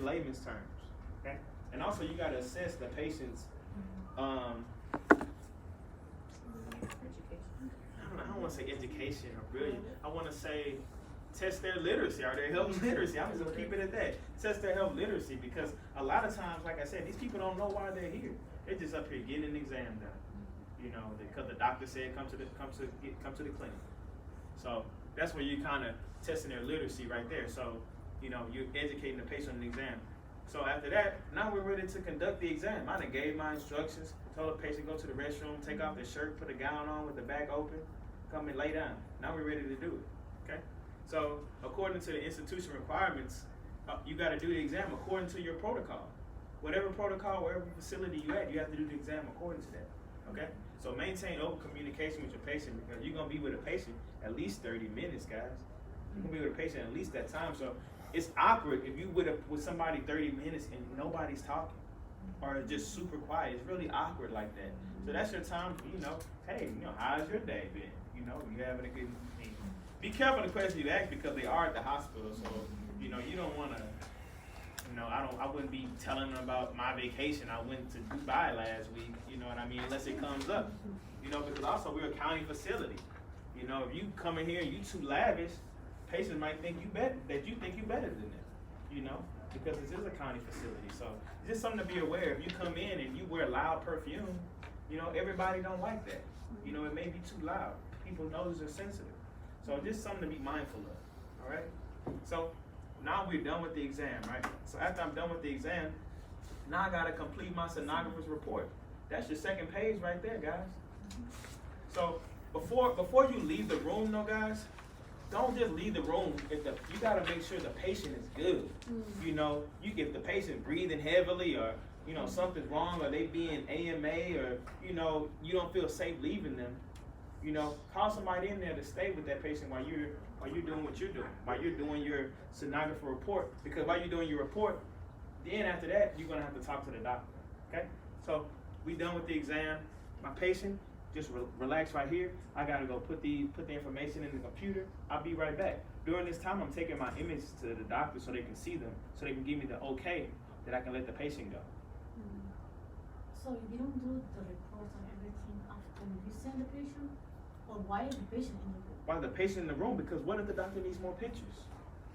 layman's terms. Okay, and also you got to assess the patient's. I don't want to say education or brilliant. I want to say test their literacy or their health literacy. I'm just gonna keep it at that. Test their health literacy, because a lot of times, like I said, these people don't know why they're here. They're just up here getting an exam done. You know, because the doctor said come to the clinic. So that's where you kind of testing their literacy right there. So you know, you're educating the patient on the exam. So after that, now we're ready to conduct the exam. I done gave my instructions, told the patient go to the restroom, take off their shirt, put a gown on with the back open, come and lay down. Now we're ready to do it. Okay. So according to the institution requirements, you got to do the exam according to your protocol. Whatever protocol, wherever facility you at, you have to do the exam according to that. Okay? So maintain open communication with your patient, because you're going to be with a patient at least 30 minutes, guys. You're going to be with a patient at least that time. So it's awkward if you with somebody 30 minutes and nobody's talking or just super quiet. It's really awkward like that. So that's your time, you know, hey, you know, how's your day been? You know, you having a good day? Be careful the questions you ask, because they are at the hospital. So, you know, you don't want to, you know, I wouldn't be telling them about my vacation. I went to Dubai last week, you know what I mean, unless it comes up. You know, because also we're a county facility. You know, if you come in here and you too lavish, patients might think you better than them, you know, because this is a county facility. So it's just something to be aware. If you come in and you wear loud perfume, you know, everybody don't like that. You know, it may be too loud. People's noses are sensitive. So just something to be mindful of, all right? So now we're done with the exam, right? So after I'm done with the exam, now I gotta complete my sonographer's report. That's your second page right there, guys. So before you leave the room, though, guys, don't just leave the room. You gotta make sure the patient is good. You know, if the patient breathing heavily, or you know something's wrong, or they being AMA, or you know you don't feel safe leaving them, you know, call somebody in there to stay with that patient while you're doing what you're doing, while you're doing your sonographer report. Because while you're doing your report, then after that you're gonna have to talk to the doctor. Okay, so we done with the exam. My patient, just relax right here. I gotta go put the information in the computer. I'll be right back. During this time, I'm taking my images to the doctor so they can see them, so they can give me the okay that I can let the patient go. So you don't do the report and everything after you send the patient, or why is the patient in the room? Why the patient in the room? Because what if the doctor needs more pictures?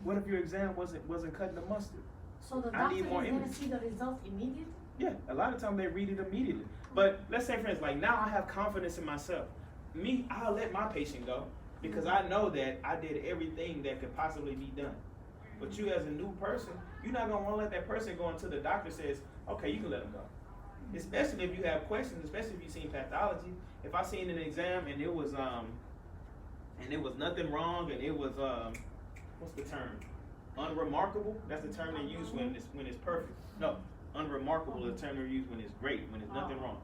What if your exam wasn't cutting the mustard? So the doctor is going to see the result immediately? Yeah, a lot of times they read it immediately. But let's say, for instance, like now I have confidence in myself. I'll let my patient go because I know that I did everything that could possibly be done. But you as a new person, you're not going to want to let that person go until the doctor says, okay, you can let them go. Especially if you have questions, especially if you've seen pathology. If I seen an exam and it was nothing wrong, and it was what's the term? Unremarkable. That's the term they use when it's perfect. No, unremarkable is the term they use when it's great, when there's nothing wrong.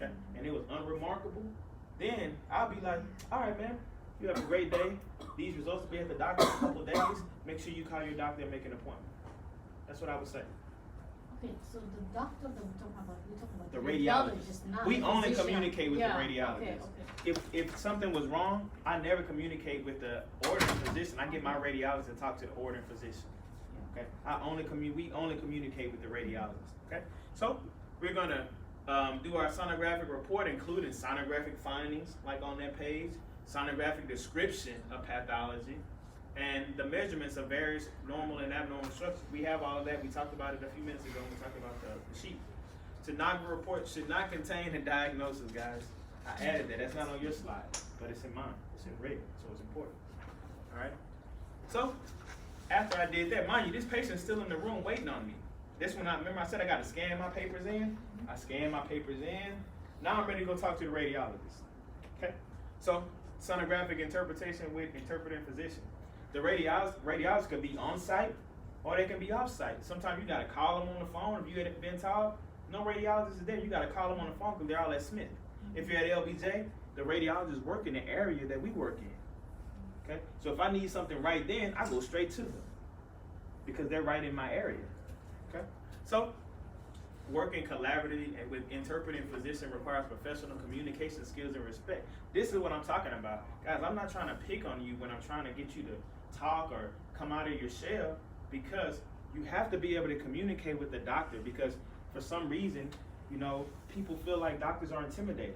Okay, and it was unremarkable. Then I'll be like, all right, man, you have a great day. These results will be at the doctor in a couple of days. Make sure you call your doctor and make an appointment. That's what I would say. Okay, so the doctor that we talk about the radiologist. We only communicate with the radiologist. Okay. If something was wrong, I never communicate with the ordering physician. I get my radiologist to talk to the ordering physician. Okay, we only communicate with the radiologist. Okay, so we're gonna do our sonographic report, including sonographic findings, like on that page, sonographic description of pathology, and the measurements of various normal and abnormal structures. We have all of that. We talked about it a few minutes ago when we talked about the sheet. Sonography report should not contain a diagnosis, guys. I added that. That's not on your slide, but it's in mine. It's in red, so it's important. All right. So after I did that, mind you, this patient's still in the room waiting on me. This one, remember I said I got to scan my papers in? I scanned my papers in. Now I'm ready to go talk to the radiologist. Okay? So sonographic interpretation with interpreting physician. The radiologist could be on site or they can be off site. Sometimes you got to call them on the phone. If you had been told no radiologist is there, you got to call them on the phone because they're all at Smith. If you're at LBJ, the radiologists work in the area that we work in. Okay? So if I need something right then, I go straight to them because they're right in my area. Okay? So working collaboratively and with interpreting physician requires professional communication skills and respect. This is what I'm talking about. Guys, I'm not trying to pick on you when I'm trying to get you to talk or come out of your shell, because You have to be able to communicate with the doctor because for some reason, you know, people feel like doctors are intimidating,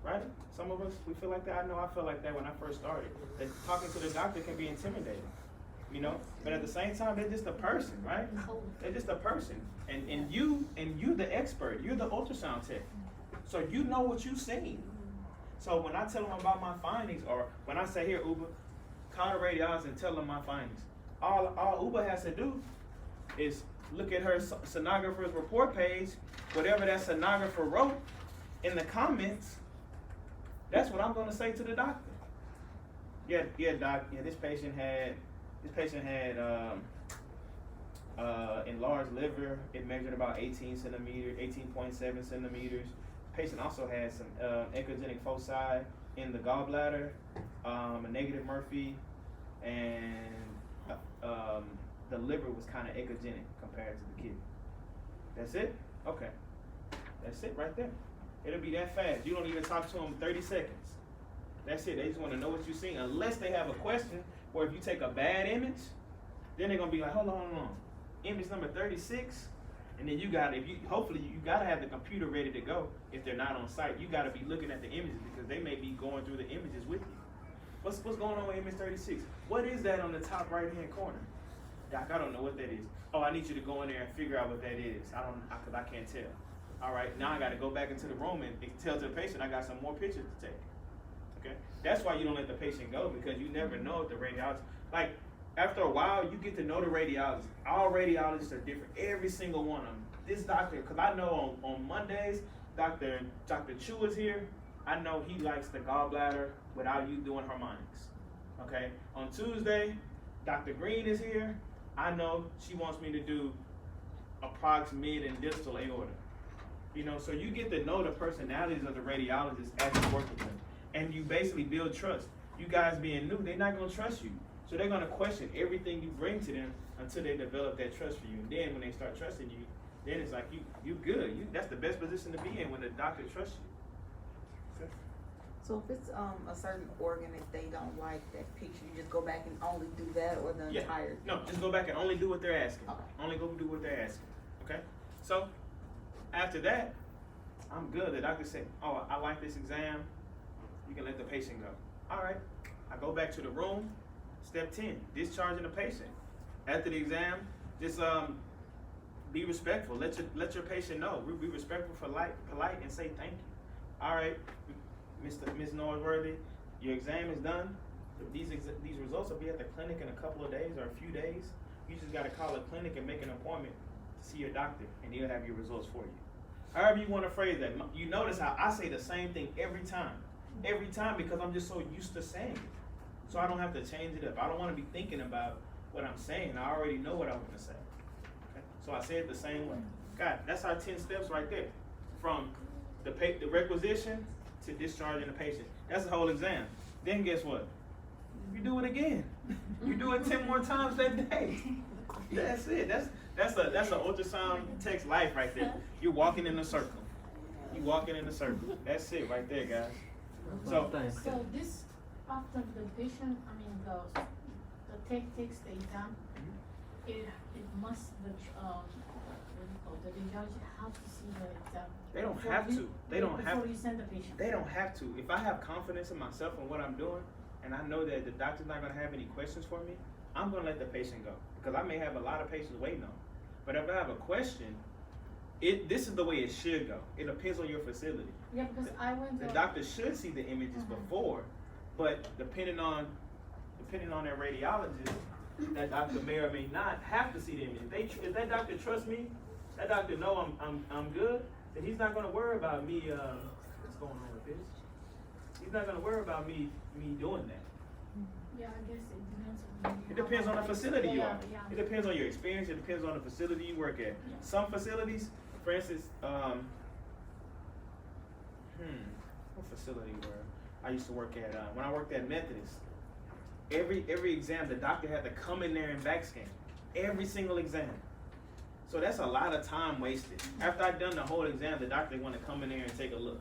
right? Some of us, we feel like that. I know I felt like that when I first started. That talking to the doctor can be intimidating, you know? But at the same time, they're just a person, right? They're just a person. And you the expert. You're the ultrasound tech. So you know what you've seen. So when I tell them about my findings, or when I say, here, Uber, call the radiologist and tell them my findings. All Uber has to do is look at her sonographer's report page, whatever that sonographer wrote in the comments, that's what I'm gonna say to the doctor. Yeah, doc, this patient had enlarged liver. It measured about 18.7 centimeters. Patient also had some echogenic foci in the gallbladder, a negative Murphy, and the liver was kind of echogenic compared to the kidney. That's it? Okay. That's it right there. It'll be that fast. You don't even talk to them 30 seconds. That's it. They just want to know what you've seen. Unless they have a question, or if you take a bad image, then they're going to be like, hold on. Image number 36. And then hopefully you got to have the computer ready to go. If they're not on site, you got to be looking at the images because they may be going through the images with you. What's going on with image 36? What is that on the top right-hand corner? Doc, I don't know what that is. Oh, I need you to go in there and figure out what that is. Because I can't tell. All right, now I got to go back into the room and tell to the patient I got some more pictures to take. Okay? That's why you don't let the patient go, because you never know if the radiologist, like, after a while, you get to know the radiologist. All radiologists are different, every single one of them. This doctor, because I know on Mondays, Dr. Chu is here. I know he likes the gallbladder without you doing harmonics. Okay? On Tuesday, Dr. Green is here. I know she wants me to do approx, mid, and distal aorta. You know, so you get to know the personalities of the radiologists as you work with them. And you basically build trust. You guys being new, they're not going to trust you. So they're going to question everything you bring to them until they develop that trust for you. And then when they start trusting you, then it's like you good. That's the best position to be in, when the doctor trusts you. Okay. So if it's a certain organ, if they don't like that picture, you just go back and only do that, or the entire? No, just go back and only do what they're asking. Okay. Only go do what they're asking. Okay? So after that, I'm good. The doctor said, oh, I like this exam. You can let the patient go. All right. I go back to the room. Step 10, discharging the patient. After the exam, just be respectful. Let your patient know. Be respectful, polite, and say thank you. All right, Ms. Norworthy, your exam is done. These results will be at the clinic in a couple of days or a few days. You just got to call a clinic and make an appointment to see your doctor, and he'll have your results for you. However you want to phrase that. You notice how I say the same thing every time. Every time, because I'm just so used to saying it. So I don't have to change it up. I don't want to be thinking about what I'm saying. I already know what I want to say. Okay? So I say it the same way. God, that's our 10 steps right there. From the requisition to discharging the patient. That's the whole exam. Then guess what? You do it again. You do it 10 more times that day. That's it. That's an ultrasound tech's life right there. You're walking in a circle. You walking in a circle. That's it right there, guys. So this, after the patient, the tech takes the exam, it must, the judge have to see the exam. They don't have to. Before you send the patient. They don't have to. If I have confidence in myself and what I'm doing, and I know that the doctor's not going to have any questions for me, I'm going to let the patient go. Because I may have a lot of patients waiting on me. But if I have a question, this is the way it should go. It depends on your facility. Yeah, because I went to... The doctor should see the images before, but depending on that radiologist, that doctor may or may not have to see the image. If that doctor trusts me, that doctor know I'm good, then he's not going to worry about me, what's going on with this? He's not going to worry about me doing that. Yeah, I guess it depends on... It depends on the facility you are. Yeah. It depends on your experience. It depends on the facility you work at. Yeah. Some facilities, for instance, what facility where I used to work at? When I worked at Methodist, every exam, the doctor had to come in there and back scan. Every single exam. So that's a lot of time wasted. After I've done the whole exam, the doctor want to come in there and take a look.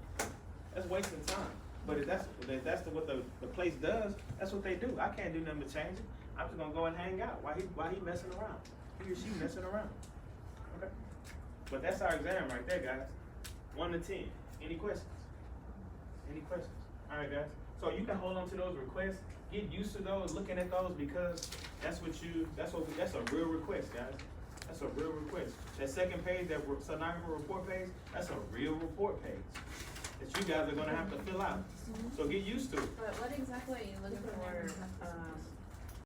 That's wasting time. But if that's what the place does, that's what they do. I can't do nothing to change it. I'm just gonna go and hang out while he messing around. he or she messing around. Okay. But that's our exam right there, guys. 1 to 10. Any questions? Any questions? All right, guys. So you can hold on to those requests. Get used to those, looking at those, because that's a real request, guys. That's a real request. That second page, that sonographer report page, that's a real report page that you guys are gonna have to fill out. So get used to it. But what exactly are you looking for,